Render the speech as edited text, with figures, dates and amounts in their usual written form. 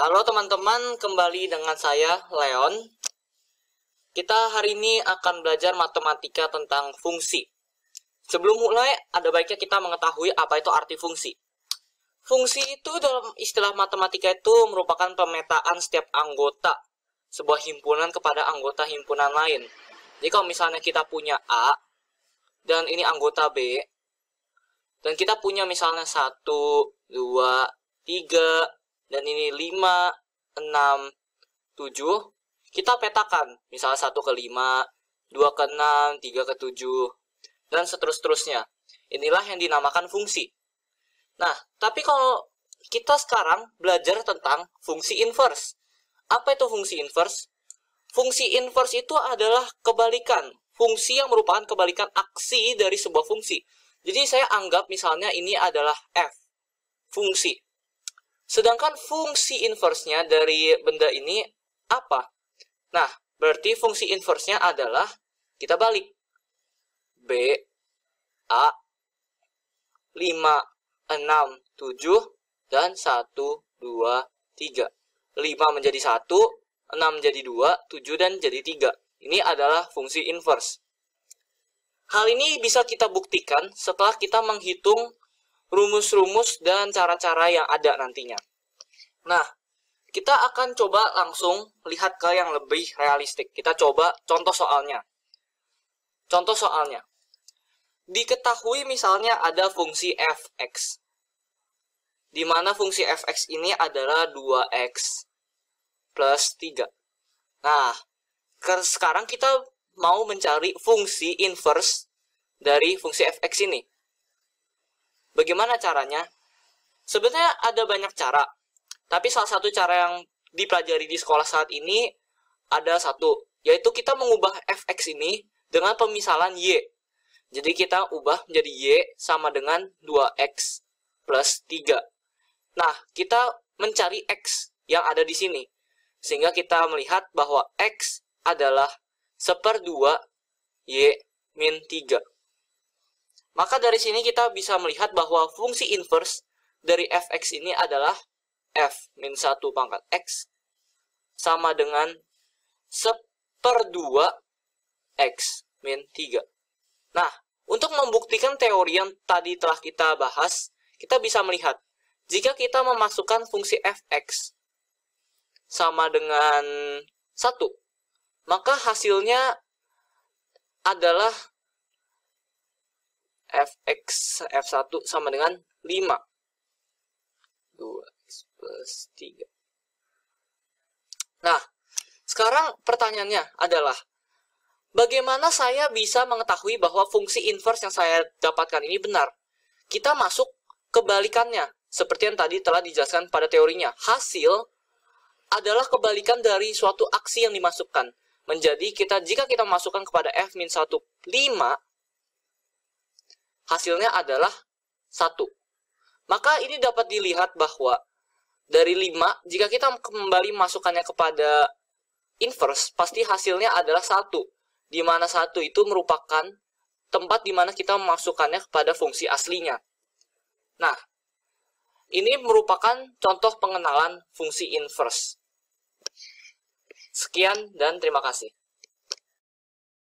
Halo teman-teman, kembali dengan saya, Leon. Kita hari ini akan belajar matematika tentang fungsi. Sebelum mulai, ada baiknya kita mengetahui apa itu arti fungsi. Fungsi itu dalam istilah matematika itu merupakan pemetaan setiap anggota sebuah himpunan kepada anggota himpunan lain. Jadi kalau misalnya kita punya A, dan ini anggota B, dan kita punya misalnya 1, 2, 3, dan ini 5, 6, 7, kita petakan. Misalnya 1 ke 5, 2 ke 6, 3 ke 7, dan seterusnya. Inilah yang dinamakan fungsi. Nah, tapi kalau kita sekarang belajar tentang fungsi inverse. Apa itu fungsi inverse? Fungsi inverse itu adalah kebalikan. Fungsi yang merupakan kebalikan aksi dari sebuah fungsi. Jadi saya anggap misalnya ini adalah f, fungsi. Sedangkan fungsi inverse-nya dari benda ini apa? Nah, berarti fungsi inverse-nya adalah, kita balik. B, A, 5, 6, 7, dan 1, 2, 3. 5 menjadi 1, 6 menjadi 2, 7 dan jadi 3. Ini adalah fungsi inverse. Hal ini bisa kita buktikan setelah kita menghitung rumus-rumus dan cara-cara yang ada nantinya. Nah, kita akan coba langsung lihat ke yang lebih realistik. Kita coba contoh soalnya. Contoh soalnya. Diketahui misalnya ada fungsi fx. Di mana fungsi fx ini adalah 2x plus 3. Nah, sekarang kita mau mencari fungsi inverse dari fungsi fx ini. Bagaimana caranya? Sebenarnya ada banyak cara. Tapi salah satu cara yang dipelajari di sekolah saat ini ada satu. Yaitu kita mengubah fx ini dengan pemisalan y. Jadi kita ubah menjadi y sama dengan 2x plus 3. Nah, kita mencari x yang ada di sini. Sehingga kita melihat bahwa x adalah 1/2 y min 3. Maka dari sini kita bisa melihat bahwa fungsi inverse dari fx ini adalah f min 1 pangkat x sama dengan 1/2 x min 3. Nah, untuk membuktikan teori yang tadi telah kita bahas, kita bisa melihat jika kita memasukkan fungsi fx sama dengan 1, maka hasilnya adalah fx f1 sama dengan 5. 2x plus 3. Nah, sekarang pertanyaannya adalah, bagaimana saya bisa mengetahui bahwa fungsi inverse yang saya dapatkan ini benar? Kita masuk kebalikannya, seperti yang tadi telah dijelaskan pada teorinya. Hasil adalah kebalikan dari suatu aksi yang dimasukkan. Menjadi jika kita masukkan kepada f min 1, 5, hasilnya adalah 1. Maka ini dapat dilihat bahwa dari 5, jika kita kembali masukkannya kepada inverse, pasti hasilnya adalah 1. Di mana 1 itu merupakan tempat di mana kita memasukkannya kepada fungsi aslinya. Nah, ini merupakan contoh pengenalan fungsi inverse. Sekian dan terima kasih.